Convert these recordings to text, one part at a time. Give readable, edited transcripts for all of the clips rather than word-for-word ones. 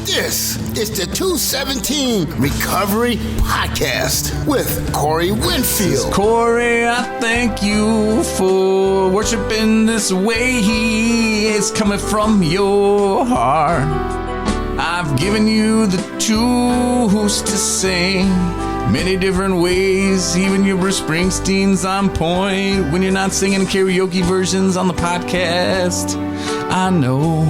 This is the 217 Recovery Podcast with Corey Winfield. Corey, I thank you for worshiping this way. It's coming from your heart. I've given you the tools to sing many different ways. Even your Bruce Springsteen's on point when you're not singing karaoke versions on the podcast. I know,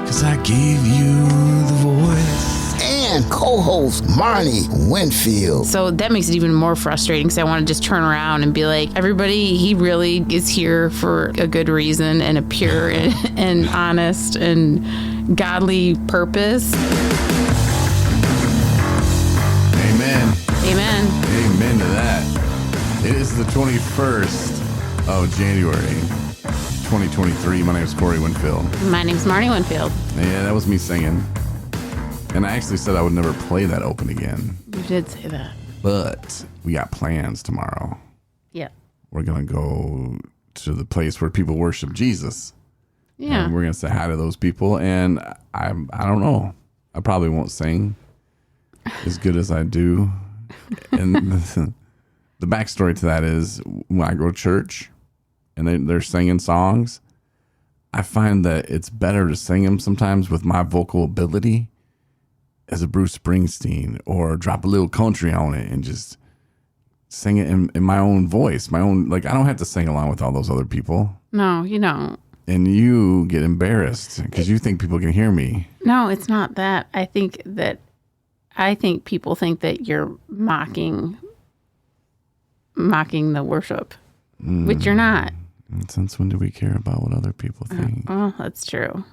'cause I gave you the voice. And co-host Marney Winfield. So that makes it even more frustrating because I want to just turn around and be like, everybody, he really is here for a good reason and a pure and honest and godly purpose. Amen. Amen. Amen to that. It is the 21st of January, 2023. My name is Corey Winfield. My name's Marney Winfield. Yeah, that was me singing. And I actually said I would never play that open again. You did say that. But we got plans tomorrow. Yeah. We're going to go to the place where people worship Jesus. Yeah. And we're going to say hi to those people. And I don't know. I probably won't sing as good as I do. And the backstory to that is when I go to church and they're singing songs, I find that it's better to sing them sometimes with my vocal ability as a Bruce Springsteen, or drop a little country on it and just sing it in my own voice, my own, like I don't have to sing along with all those other people. No, you don't. And you get embarrassed because you think people can hear me. No, it's not that. I think people think that you're mocking the worship, which you're not. And since when do we care about what other people think? Oh, that's true.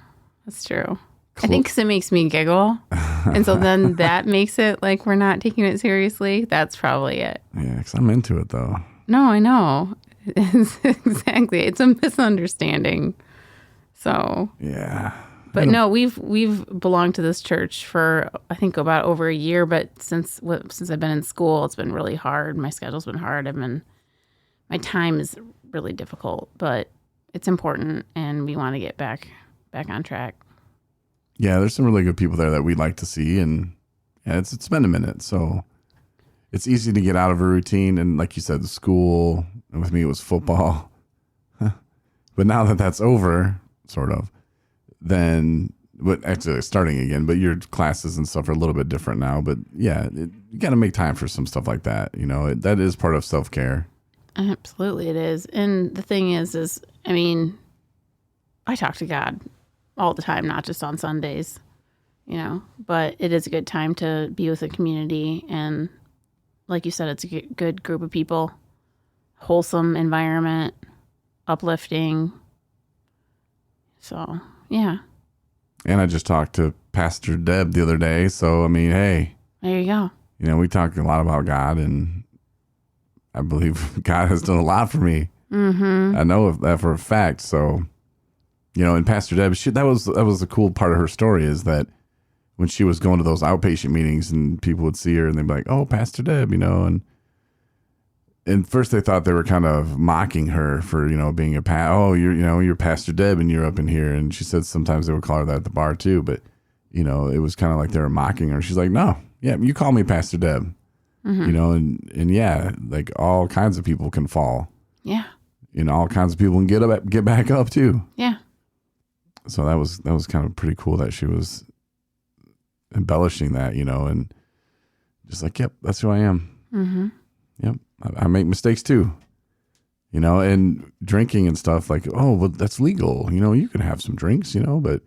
That's true. I think because it makes me giggle. And so then that makes it like we're not taking it seriously. That's probably it. Yeah, because I'm into it, though. No, I know. Exactly. It's a misunderstanding. So. Yeah. But no, we've belonged to this church for, I think, about over a year. But since I've been in school, it's been really hard. My schedule's been hard. My time is really difficult. But it's important, and we want to get back on track. Yeah, there's some really good people there that we'd like to see, and yeah, it's been a minute, so it's easy to get out of a routine. And like you said, the school, and with me it was football. But now that that's over, sort of, then, but actually starting again, but your classes and stuff are a little bit different now. But yeah, you got to make time for some stuff like that. You know, that is part of self-care. Absolutely, it is. And the thing is, I mean, I talk to God all the time, not just on Sundays, you know, but it is a good time to be with a community. And like you said, it's a good group of people, wholesome environment, uplifting. So, yeah. And I just talked to Pastor Deb the other day. So, I mean, hey. There you go. You know, we talked a lot about God, and I believe God has done a lot for me. Mm-hmm. I know that for a fact. So, you know, and Pastor Deb, that was a cool part of her story, is that when she was going to those outpatient meetings and people would see her and they'd be like, "Oh, Pastor Deb," you know, and first they thought they were kind of mocking her for, you know, being you're Pastor Deb and you're up in here. And she said sometimes they would call her that at the bar too, but you know, it was kind of like they were mocking her. She's like, "No, yeah, you call me Pastor Deb." Mm-hmm. You know, and yeah, like all kinds of people can fall. Yeah. You know, all kinds of people can get back up too. Yeah. So that was kind of pretty cool that she was embellishing that, you know, and just like, yep, that's who I am. Mm-hmm. Yep, I make mistakes too, you know, and drinking and stuff, like, oh, well, that's legal, you know, you can have some drinks, you know, but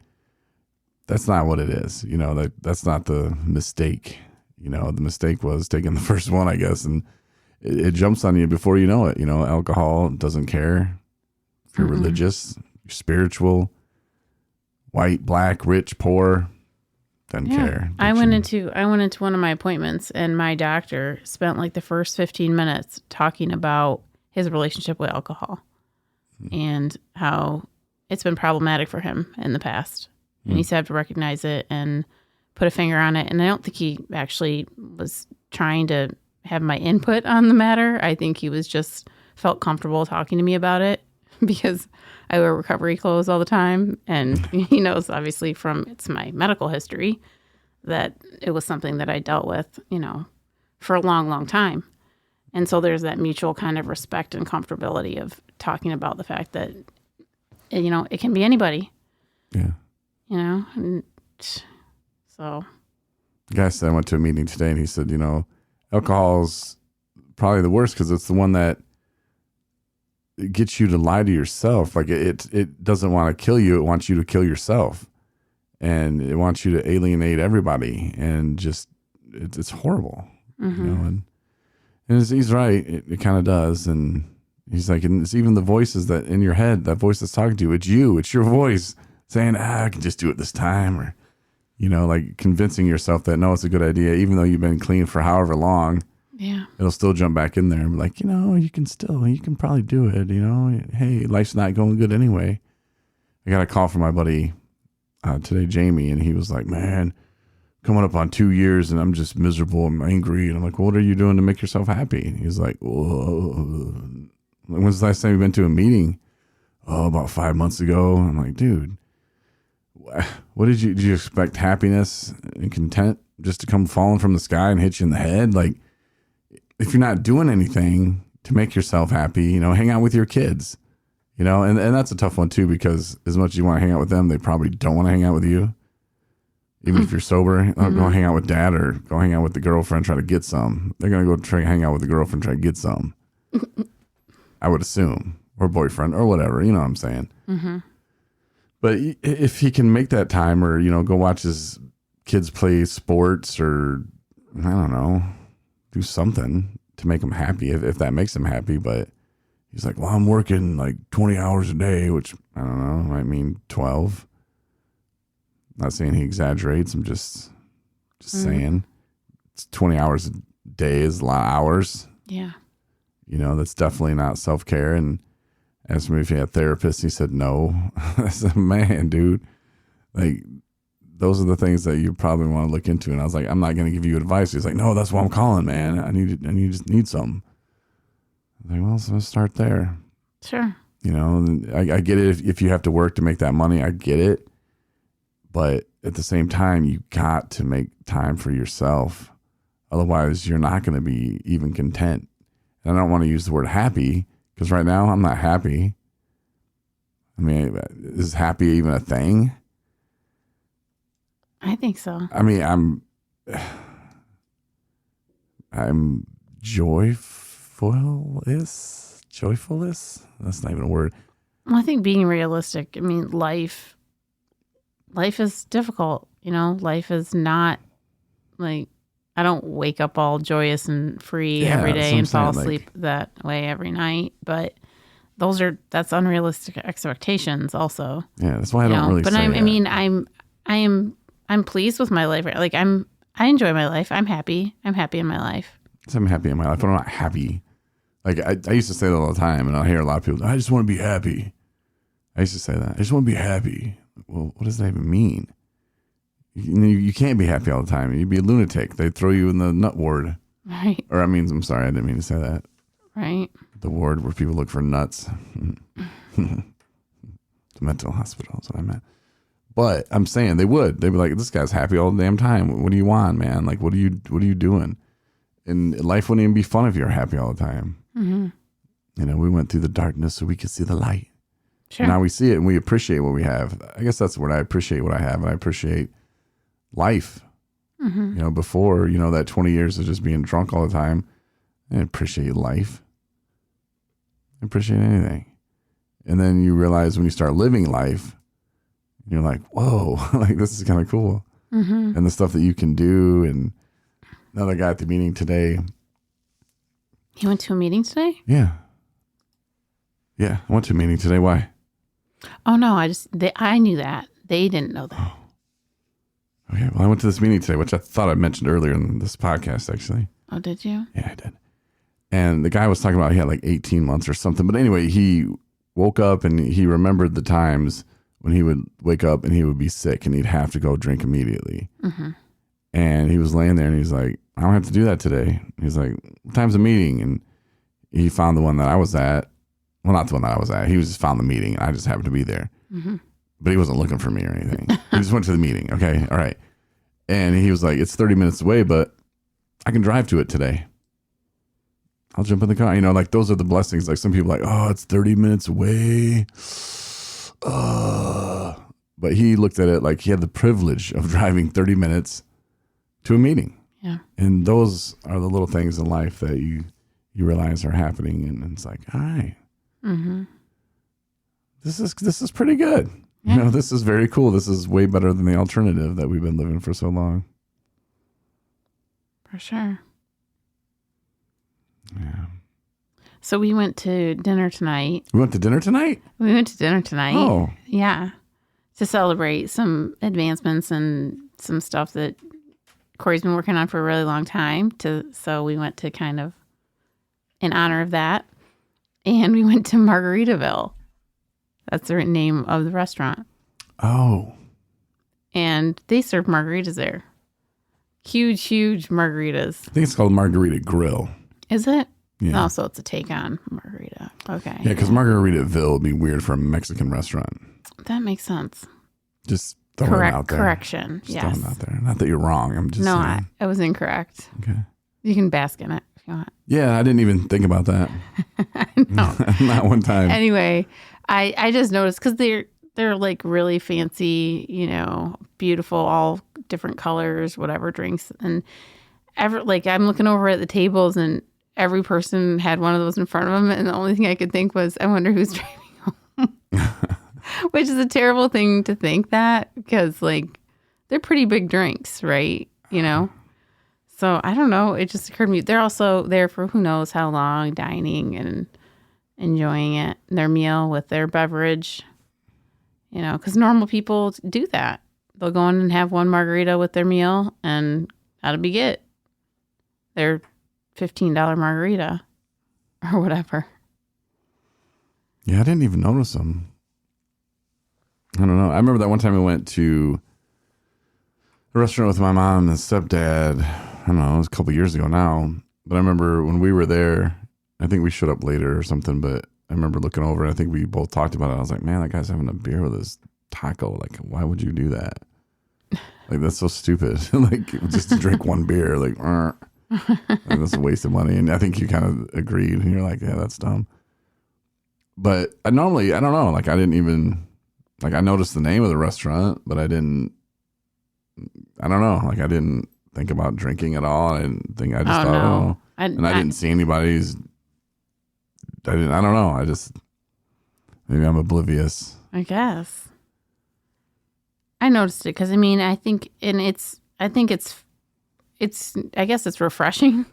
that's not what it is, you know, that's not the mistake, you know. The mistake was taking the first one, I guess, and it jumps on you before you know it. You know, alcohol doesn't care if you're religious, you're spiritual, white, black, rich, poor, doesn't care. I went into one of my appointments, and my doctor spent like the first 15 minutes talking about his relationship with alcohol and how it's been problematic for him in the past. And he said I have to recognize it and put a finger on it. And I don't think he actually was trying to have my input on the matter. I think he was just felt comfortable talking to me about it because I wear recovery clothes all the time. And he knows, obviously, from it's my medical history that it was something that I dealt with, for a long, long time. And so there's that mutual kind of respect and comfortability of talking about the fact that, it can be anybody. Yeah. And so. The guy said, I went to a meeting today and he said, alcohol's probably the worst because it's the one that gets you to lie to yourself. Like it doesn't want to kill you. It wants you to kill yourself. And it wants you to alienate everybody. And just, it's horrible. And he's right. It kind of does. And he's like, and it's even the voices that in your head, that voice that's talking to you, it's your voice saying, I can just do it this time. Or, like convincing yourself that, no, it's a good idea. Even though you've been clean for however long, it'll still jump back in there and be like, you can probably do it. Hey, life's not going good anyway. I got a call from my buddy today, Jamie, and he was like, man, coming up on 2 years and I'm just miserable. I'm angry. And I'm like, well, what are you doing to make yourself happy? And he's like, whoa. When's the last time you've been to a meeting? Oh, about 5 months ago. I'm like, dude, what did you expect happiness and content just to come falling from the sky and hit you in the head? Like, if you're not doing anything to make yourself happy, hang out with your kids, and that's a tough one too, because as much as you want to hang out with them, they probably don't want to hang out with you. Even if you're sober, go hang out with dad or go hang out with the girlfriend, try to get some. They're going to go try to hang out with the girlfriend, try to get some. I would assume, or boyfriend or whatever, you know what I'm saying? Mm-hmm. But if he can make that time or, go watch his kids play sports or, I don't know, do something to make him happy, if that makes him happy. But he's like, well, I'm working like 20 hours a day, which I don't know, might mean 12. Not saying he exaggerates. I'm just saying it's 20 hours a day is a lot of hours. Yeah. That's definitely not self-care. And asked me if he had a therapist. He said no. I said, man, dude, like those are the things that you probably want to look into. And I was like, I'm not going to give you advice. He's like, no, that's why I'm calling, man. I just need some. I was like, well, so let's start there. Sure. I get it. If you have to work to make that money, I get it. But at the same time, you got to make time for yourself. Otherwise, you're not going to be even content. And I don't want to use the word happy because right now I'm not happy. I mean, is happy even a thing? I think so. I mean, I'm joyfulest. That's not even a word. Well, I think being realistic, I mean, life is difficult. Life is not like, I don't wake up all joyous and free every day and fall asleep that way every night. But that's unrealistic expectations also. Yeah, that's why I don't really. But I'm pleased with my life. Like I enjoy my life. I'm happy. I'm happy in my life. I'm happy in my life, but I'm not happy. Like I used to say that all the time, and I hear a lot of people, I just want to be happy. I used to say that. I just want to be happy. Well, what does that even mean? You can't be happy all the time. You'd be a lunatic. They'd throw you in the nut ward. Right. Or I'm sorry, I didn't mean to say that. Right. The ward where people look for nuts. The mental hospital is what I meant. But I'm saying they'd be like, this guy's happy all the damn time. What do you want, man? Like, what are you doing? And life wouldn't even be fun if you're happy all the time. Mm-hmm. We went through the darkness so we could see the light. Sure. Now we see it and we appreciate what we have. I guess that's the word. I appreciate what I have, and I appreciate life. Mm-hmm. Before, that 20 years of just being drunk all the time, I didn't appreciate life. I appreciate anything. And then you realize when you start living life, you're like, whoa, like this is kind of cool. Mm-hmm. And the stuff that you can do. And another guy at the meeting today. You went to a meeting today? Yeah. Yeah, I went to a meeting today. Why? Oh, no, I knew that. They didn't know that. Oh. Okay, well, I went to this meeting today, which I thought I mentioned earlier in this podcast, actually. Oh, did you? Yeah, I did. And the guy was talking about he had like 18 months or something. But anyway, he woke up and he remembered the times when he would wake up and he would be sick and he'd have to go drink immediately. Mm-hmm. And he was laying there and he's like, I don't have to do that today. He's like, what time's the meeting? And he found the one that I was at. Well, not the one that I was at. He just found the meeting and I just happened to be there. Mm-hmm. But he wasn't looking for me or anything. He just went to the meeting. Okay. All right. And he was like, it's 30 minutes away, but I can drive to it today. I'll jump in the car. You know, like those are the blessings. Like some people are like, oh, it's 30 minutes away. But he looked at it like he had the privilege of driving 30 minutes to a meeting. Yeah. And those are the little things in life that you realize are happening. And it's like, all right, this is pretty good. Yeah. You know, this is very cool. This is way better than the alternative that we've been living for so long. For sure. Yeah. So we went to dinner tonight. We went to dinner tonight? Oh. Yeah. To celebrate some advancements and some stuff that Corey's been working on for a really long time. So we went to kind of in honor of that. And we went to Margaritaville. That's the name of the restaurant. Oh. And they serve margaritas there. Huge, huge margaritas. I think it's called Margarita Grill. Is it? Yeah. Oh, so it's a take on margarita. Okay. Yeah, because Margaritaville would be weird for a Mexican restaurant. That makes sense. Just throwing it out there. Correction. Just Yes. throwing it out there. Not that you're wrong. I'm just saying. I was incorrect. Okay. You can bask in it if you want. Yeah, I didn't even think about that. No. Not one time. Anyway, I just noticed because they're like really fancy, you know, beautiful, all different colors, whatever drinks, and I'm looking over at the tables and every person had one of those in front of them, and the only thing I could think was, I wonder who's driving home, which is a terrible thing to think that because like they're pretty big drinks, right? You know. So I don't know. It just occurred to me. They're also there for who knows how long, dining and enjoying their meal with their beverage, you know, because normal people do that. They'll go in and have one margarita with their meal and that'll be it. Their $15 margarita or whatever. Yeah, I didn't even notice them. I don't know. I remember that one time we went to a restaurant with my mom and stepdad. I don't know, it was a couple years ago now. But I remember when we were there, I think we showed up later or something, but I remember looking over and I think we both talked about it. I was like, man, that guy's having a beer with his taco. Like, why would you do that? Like, that's so stupid. Like, just to drink one beer, like that's a waste of money. And I think you kind of agreed and you're like, yeah, that's dumb. But I don't know, like I didn't even, like I noticed the name of the restaurant, but I don't know, like I didn't think about drinking at all. I just thought, no. I didn't see anybody's. I don't know. Maybe I'm oblivious. I guess. I noticed it because I think it's refreshing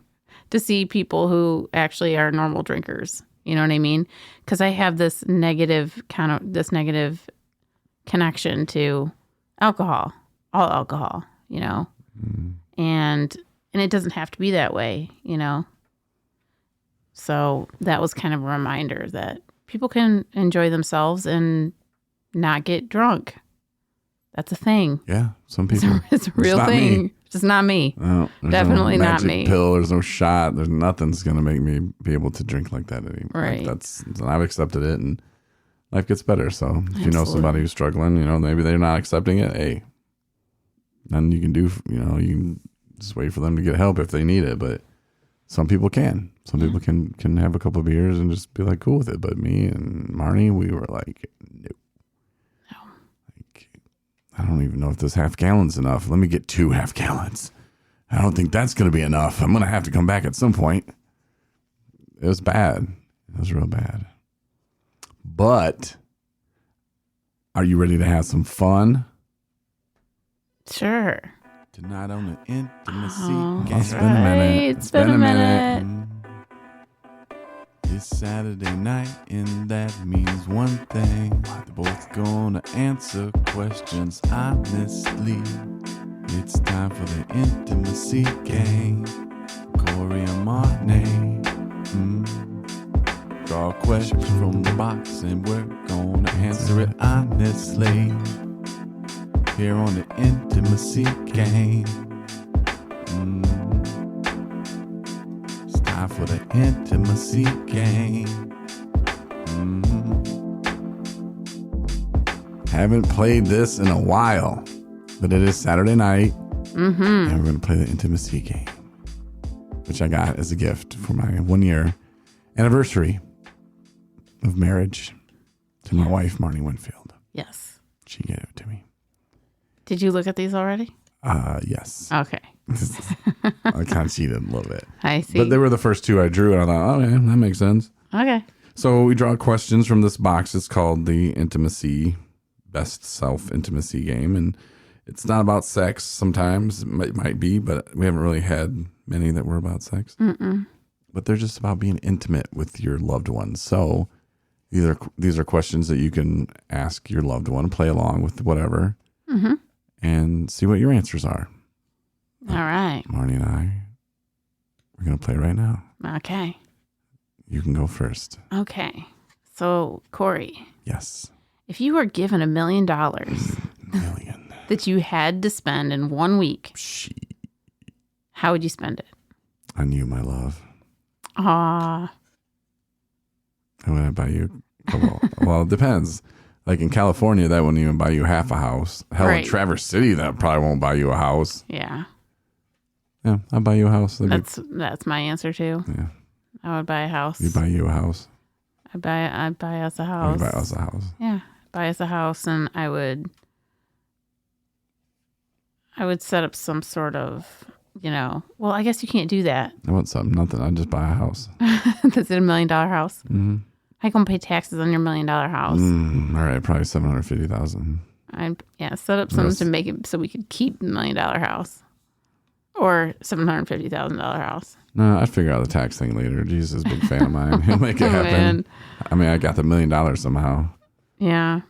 to see people who actually are normal drinkers. You know what I mean? Because I have this negative connection to alcohol, all alcohol, you know, and it doesn't have to be that way, you know. So that was kind of a reminder that people can enjoy themselves and not get drunk. That's a thing. Yeah, some people. It's a real thing. Me. It's not me. No, definitely not me. Pill. There's no shot. There's nothing's gonna make me be able to drink like that anymore. Right. Like I've accepted it, and life gets better. So if you know somebody who's struggling, you know, maybe they're not accepting it. Hey, nothing you can do. You know, you can just wait for them to get help if they need it. But some people can. Some people can have a couple of beers and just be like cool with it. But me and Marney, we were like, no. Like, I don't even know if this half gallon's enough. Let me get 2 half gallons. I don't think that's going to be enough. I'm going to have to come back at some point. It was bad. It was real bad. But are you ready to have some fun? Sure. Tonight on the Intimacy Game. That's right. It's been a minute. It's Saturday night, and that means one thing. They're both gonna answer questions honestly. It's time for the Intimacy Game. Corey and Marney. Draw questions from the box, and we're gonna answer it honestly. Here on the Intimacy Game. It's time for the Intimacy Game. Haven't played this in a while, but it is Saturday night. Mm-hmm. And we're going to play the intimacy game, which I got as a gift for my 1-year anniversary of marriage to my wife, Marney Winfield. Yes. She gave it to me. Did you look at these already? Yes. Okay. I kind of cheated a little bit. I see. But they were the first two I drew, and I thought, oh, yeah, that makes sense. Okay. So we draw questions from this box. It's called the Intimacy Best Self Intimacy Game, and it's not about sex. Sometimes it might be, but we haven't really had many that were about sex. Mm-mm. But they're just about being intimate with your loved ones. So these are questions that you can ask your loved one, play along with whatever, Mm-hmm. and see what your answers are. All right. Marnie and I, we're going to play right now. Okay. You can go first. Okay. So, Corey. Yes. If you were given $1 million Million. that you had to spend in 1 week, how would you spend it? On you, my love. Aw. I'm going to buy you a couple. Well, it depends. Like in California, that wouldn't even buy you half a house. Hell, Right. in Traverse City, that probably won't buy you a house. Yeah. Yeah, I'll buy you a house. That's my answer too. Yeah. I would buy a house. You buy you a house. I'd buy us a Or house. you buy us a house. Yeah. Buy us a house, and I would set up some sort of, well, I guess you can't do that. I want something, nothing. I'd just buy a house. That's it, $1 million house. Mm-hmm. How you gonna pay taxes on your $1 million house? All right, probably $750,000. Set up something to make it so we could keep the $1 million house, or $750,000 house. No, I'd figure out the tax thing later. Jesus is a big fan of mine. He'll make it happen. Man. I mean, I got the $1 million somehow. Yeah.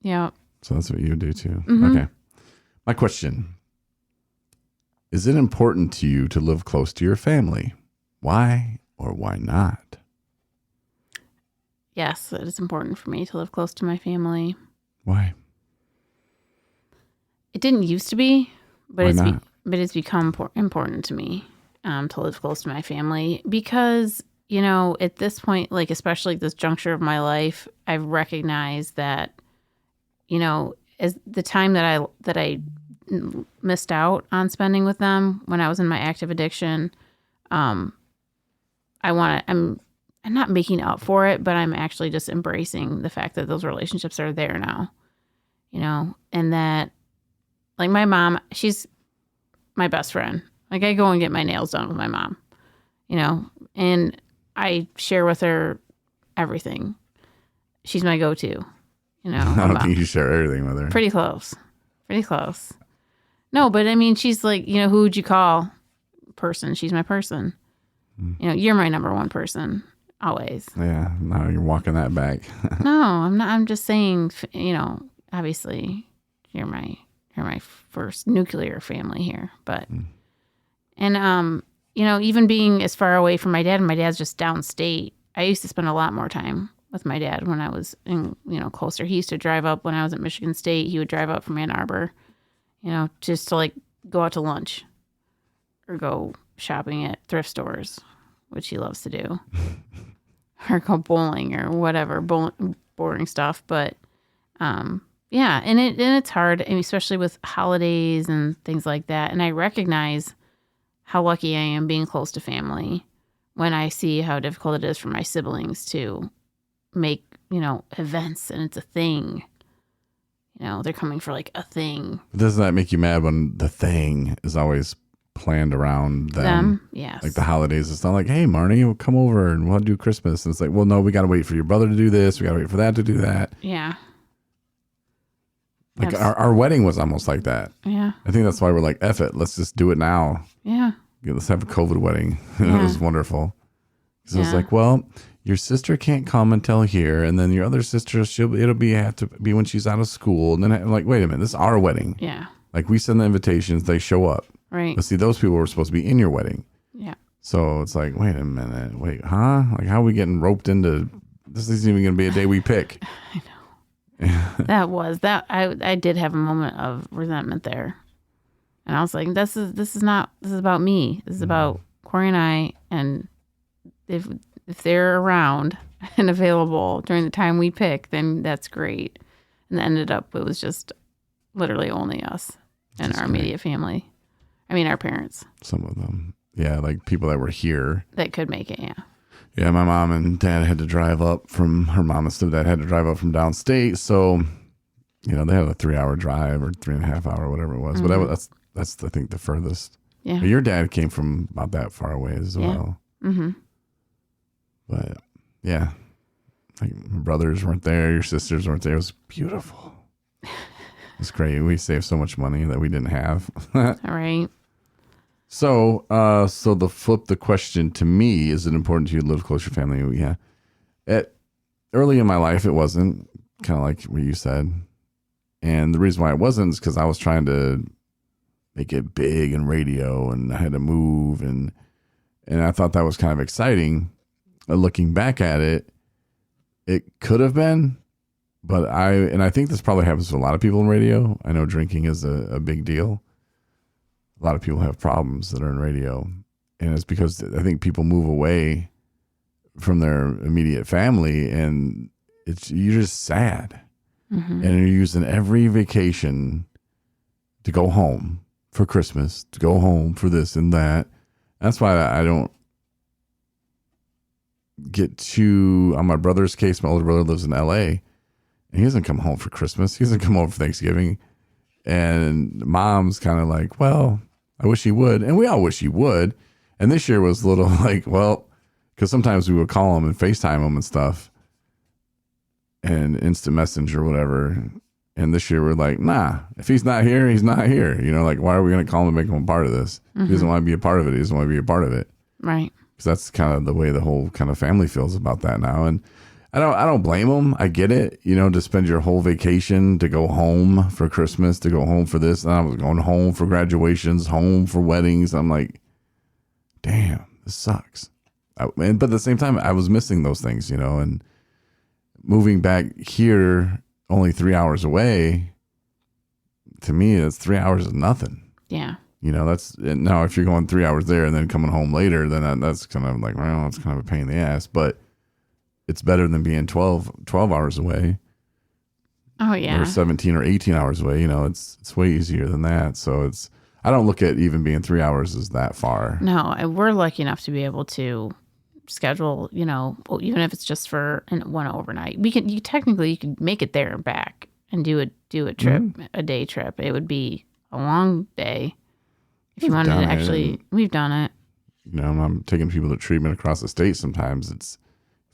Yeah. So that's what you would do too. Mm-hmm. Okay. My question. Is it important to you to live close to your family? Why or why not? Yes, it is important for me to live close to my family. Why? It didn't used to be, but Why not? it's become important to me to live close to my family because, at this point, like especially at this juncture of my life, I've recognized that, as the time that I missed out on spending with them when I was in my active addiction, I'm not making up for it, but I'm actually just embracing the fact that those relationships are there now, and that, like, my mom, she's my best friend. Like, I go and get my nails done with my mom, and I share with her everything. She's my go-to, I don't think you share everything with her. Pretty close. No, but I mean, she's like, who would you call person? She's my person. You're my number one person. Always. Yeah, now you're walking that back. No, I'm not. I'm just saying, obviously you're my first nuclear family here, but, and, even being as far away from my dad, and my dad's just downstate, I used to spend a lot more time with my dad when I was closer. He used to drive up when I was at Michigan State. He would drive up from Ann Arbor, just to like go out to lunch or go shopping at thrift stores, which he loves to do, or go bowling or whatever, boring stuff. But, yeah, and it's hard, and especially with holidays and things like that. And I recognize how lucky I am being close to family when I see how difficult it is for my siblings to make, events, and it's a thing. They're coming for like a thing. Doesn't that make you mad when the thing is always planned around them? Yes. Like the holidays, it's not like, hey, Marnie, come over and we'll do Christmas. And it's like, well, no, we got to wait for your brother to do this. We got to wait for that to do that. Yeah. Like our wedding was almost like that. Yeah. I think that's why we're like, F it. Let's just do it now. Yeah. Let's have a COVID wedding. It was wonderful. So it's Yeah. like, well, your sister can't come until here. And then your other sister, have to be when she's out of school. And then I'm like, wait a minute, this is our wedding. Yeah. Like we send the invitations, they show up. Right. But see, those people were supposed to be in your wedding. Yeah. So it's like, wait a minute, huh? Like, how are we getting roped into this? Isn't even going to be a day we pick. I know. I did have a moment of resentment there, and I was like, this is about me. This is about Corey and I, and if they're around and available during the time we pick, then that's great. And it ended up, it was just literally only us. in our immediate family. I mean, our parents. Some of them. Yeah, like people that were here. That could make it, yeah. Yeah, my mom and dad had to drive up from, her mom and stepdad had to drive up from downstate. So, they had a 3-hour drive or 3.5 hour, whatever it was. But that's I think, the furthest. Yeah. But your dad came from about that far away as well. Mm-hmm. But, yeah. Like, my brothers weren't there. Your sisters weren't there. It was beautiful. It was great. We saved so much money that we didn't have. All right. So the question to me, is it important to you to live close to your family? Yeah. Early in my life, it wasn't, kind of like what you said. And the reason why it wasn't is because I was trying to make it big in radio, and I had to move, and I thought that was kind of exciting. Looking back at it, it could have been, but I think this probably happens to a lot of people in radio. I know drinking is a big deal. A lot of people have problems that are in radio, and it's because I think people move away from their immediate family, and you're just sad. Mm-hmm. And you're using every vacation to go home for Christmas, to go home for this and that. That's why I don't get too, on my brother's case, my older brother lives in LA, and he doesn't come home for Christmas. He doesn't come home for Thanksgiving. And mom's kind of like, well, I wish he would. And we all wish he would. And this year was a little like, well, because sometimes we would call him and FaceTime him and stuff, and instant message or whatever. And this year we're like, nah, if he's not here, he's not here. Like, why are we going to call him and make him a part of this? Mm-hmm. He doesn't want to be a part of it. He doesn't want to be a part of it. Right. Because that's kind of the way the whole kind of family feels about that now. And I don't blame them. I get it, to spend your whole vacation, to go home for Christmas, to go home for this. And I was going home for graduations, home for weddings. I'm like, damn, this sucks. But at the same time, I was missing those things, and moving back here only 3 hours away, to me, that's 3 hours is nothing. Yeah. That's now if you're going 3 hours there and then coming home later, then that's kind of like, well, it's kind of a pain in the ass, but it's better than being 12 hours away. Oh yeah. Or 17 or 18 hours away. It's way easier than that. So I don't look at even being 3 hours as that far. No, we're lucky enough to be able to schedule, even if it's just for one overnight. You could make it there and back and do a trip, a day trip. It would be a long day. If you wanted to actually, we've done it. I'm taking people to treatment across the state. Sometimes it's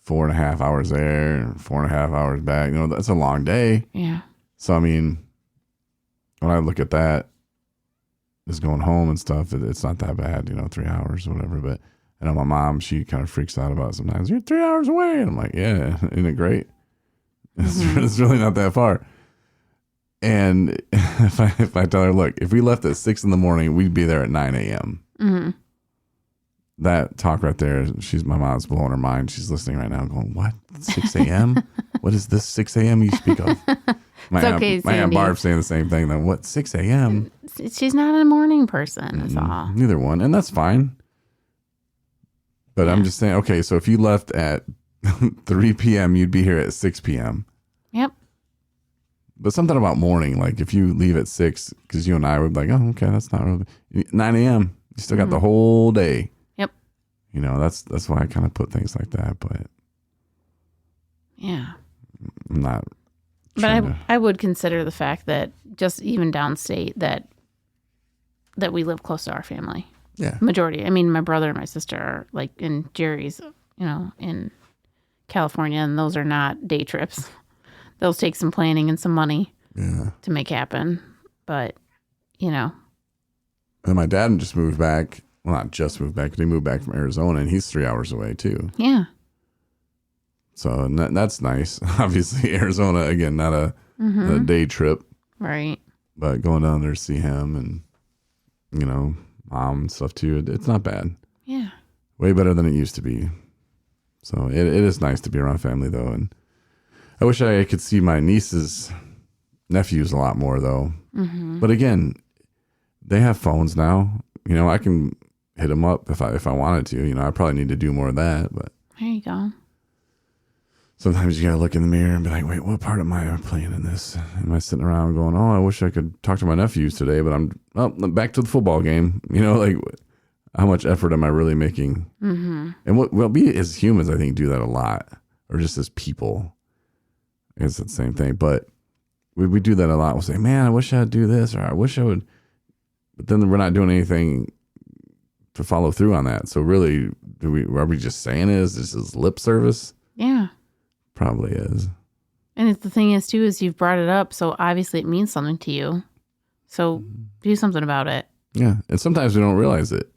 4.5 hours there and 4.5 hours back. That's a long day. Yeah. So, I mean, when I look at that, just going home and stuff, it's not that bad, 3 hours or whatever. But I know my mom, she kind of freaks out about it sometimes. You're 3 hours away. And I'm like, yeah, isn't it great? It's really not that far. And if I tell her, look, if we left at 6 a.m, we'd be there at 9 a.m. Mm-hmm. That talk right there, my mom's blowing her mind. She's listening right now going, what? 6 a.m.? What is this 6 a.m. you speak of? My Aunt Barb saying the same thing. Then what, 6 a.m.? She's not a morning person, that's all. Neither one. And that's fine. But I'm just saying, okay, so if you left at 3 p.m., you'd be here at 6 p.m. Yep. But something about morning, like if you leave at 6, because you and I would be like, oh, okay, that's not really 9 a.m. You still got the whole day. Yep. That's why I kind of put things like that. But yeah, I'm not. But I would consider the fact that just even downstate that we live close to our family. Yeah. Majority. I mean, my brother and my sister are like in Jerry's, in California, and those are not day trips. Those take some planning and some money to make happen. But, And my dad just moved back. Well, not just moved back, but he moved back from Arizona, and he's 3 hours away, too. Yeah. So that's nice. Obviously, Arizona, again, not a day trip. Right. But going down there to see him and, mom and stuff, too, it's not bad. Yeah. Way better than it used to be. So it is nice to be around family, though, and I wish I could see my nieces, nephews a lot more, though. Mm-hmm. But again, they have phones now. I can hit them up if I wanted to. I probably need to do more of that. But there you go. sometimes you gotta look in the mirror and be like, wait, what part am I playing in this? Am I sitting around going, oh, I wish I could talk to my nephews today, but I'm back to the football game. Like how much effort am I really making? Mm-hmm. And we as humans, I think, do that a lot, or just as people. It's the same thing, but we do that a lot. We'll say, man, I wish I'd do this, or I wish I would, but then we're not doing anything to follow through on that. So really, are we just saying it? Is this lip service? Yeah. Probably is. And the thing is, too, is you've brought it up, so obviously it means something to you. So do something about it. Yeah. And sometimes we don't realize it.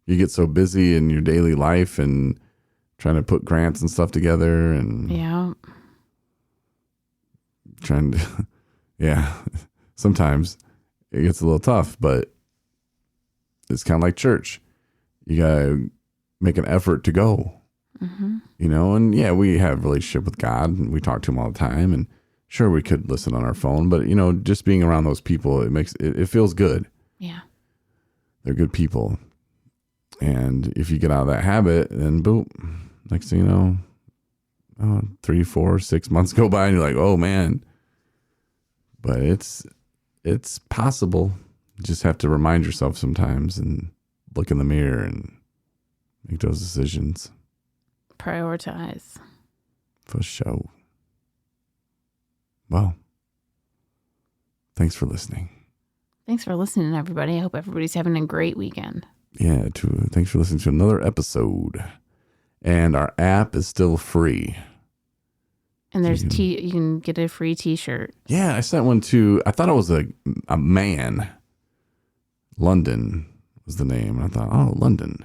You get so busy in your daily life and trying to put grants and stuff together and trying to, sometimes it gets a little tough, but it's kind of like church. You got to make an effort to go. Mm-hmm. And we have a relationship with God and we talk to him all the time, and sure, we could listen on our phone, but just being around those people, it feels good. Yeah. They're good people. And if you get out of that habit, then boom, next thing you know, 3, 4, 6 months go by and you're like, oh man, but it's possible. You just have to remind yourself sometimes and look in the mirror and make those decisions. Prioritize. For sure. Well, thanks for listening. Thanks for listening, everybody. I hope everybody's having a great weekend. Yeah, thanks for listening to another episode. And our app is still free. And there's you can get a free t-shirt. Yeah, I sent one to, I thought it was a man. London was the name. And I thought, oh, London.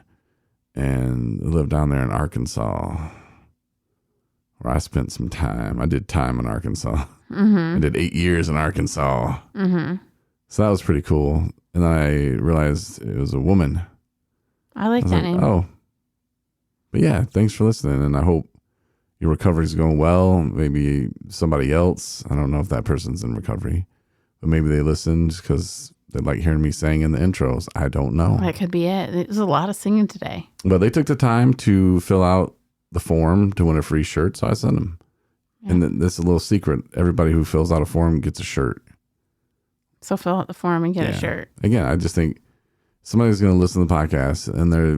And I lived down there in Arkansas, where I spent some time. I did time in Arkansas. Mm-hmm. I did 8 years in Arkansas. Mm-hmm. So that was pretty cool. And then I realized it was a woman. I like that name. Oh. But yeah, thanks for listening. And I hope your recovery is going well. Maybe somebody else, I don't know if that person's in recovery, but maybe they listened because they like hearing me sing in the intros. I don't know. That could be it. It was a lot of singing today. But they took the time to fill out the form to win a free shirt, so I sent them. Yeah. And this is a little secret. Everybody who fills out a form gets a shirt. So fill out the form and get a shirt. Again, I just think somebody's going to listen to the podcast and they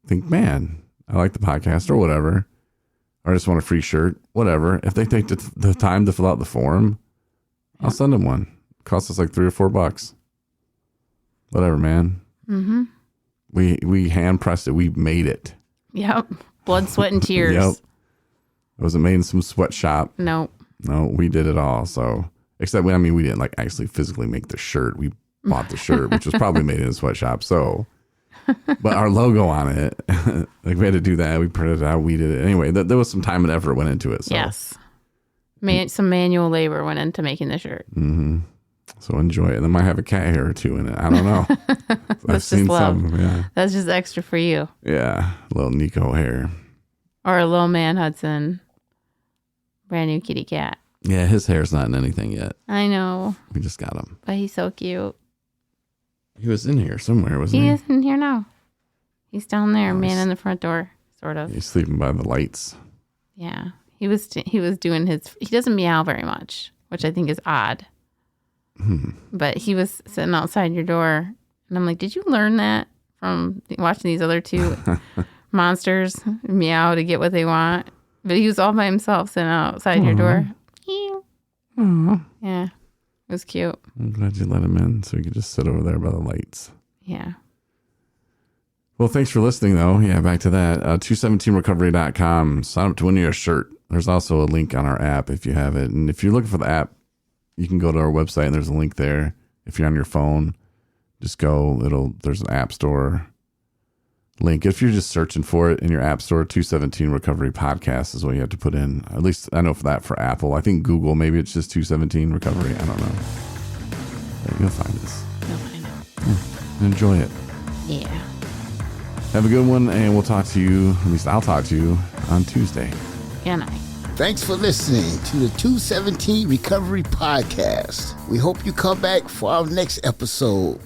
think, man, I like the podcast or whatever. Or I just want a free shirt, whatever. If they take the time to fill out the form, I'll send them one. It costs us like $3 or $4. Whatever, man. Mm-hmm. We hand pressed it. We made it. Yep. Blood, sweat, and tears. Yep. It wasn't made in some sweatshop. No, we did it all. So, except we didn't like actually physically make the shirt. We bought the shirt, which was probably made in a sweatshop. So, but our logo on it, like we had to do that. We printed it out. We did it anyway. There was some time and effort went into it. So. Yes, some manual labor went into making the shirt. Mm-hmm. So enjoy it. And it might have a cat hair or two in it. I don't know. That's just love. Some. Yeah. That's just extra for you. Yeah, a little Nico hair. Or a little man Hudson, brand new kitty cat. Yeah, his hair's not in anything yet. I know. We just got him. But he's so cute. He was in here somewhere, wasn't he? He is in here now. He's down there, man in the front door, sort of. He's sleeping by the lights. Yeah. He was doing he doesn't meow very much, which I think is odd. But he was sitting outside your door, and I'm like, did you learn that from watching these other two monsters meow to get what they want? But he was all by himself sitting outside your door. Yeah, it was cute. I'm glad you let him in so he could just sit over there by the lights. Yeah. Well, thanks for listening, though. Yeah, back to that. 217recovery.com. Sign up to win your shirt. There's also a link on our app if you have it. And if you're looking for the app, you can go to our website and there's a link there. If you're on your phone, just go. There's an app store link. If you're just searching for it in your app store, 217 Recovery Podcast is what you have to put in. At least I know for that for Apple. I think Google, maybe it's just 217 Recovery. I don't know. But you'll find us. You'll find it. Yeah. Enjoy it. Yeah. Have a good one, and we'll talk to you, at least I'll talk to you, on Tuesday. Good night. Thanks for listening to the 217 Recovery Podcast. We hope you come back for our next episode.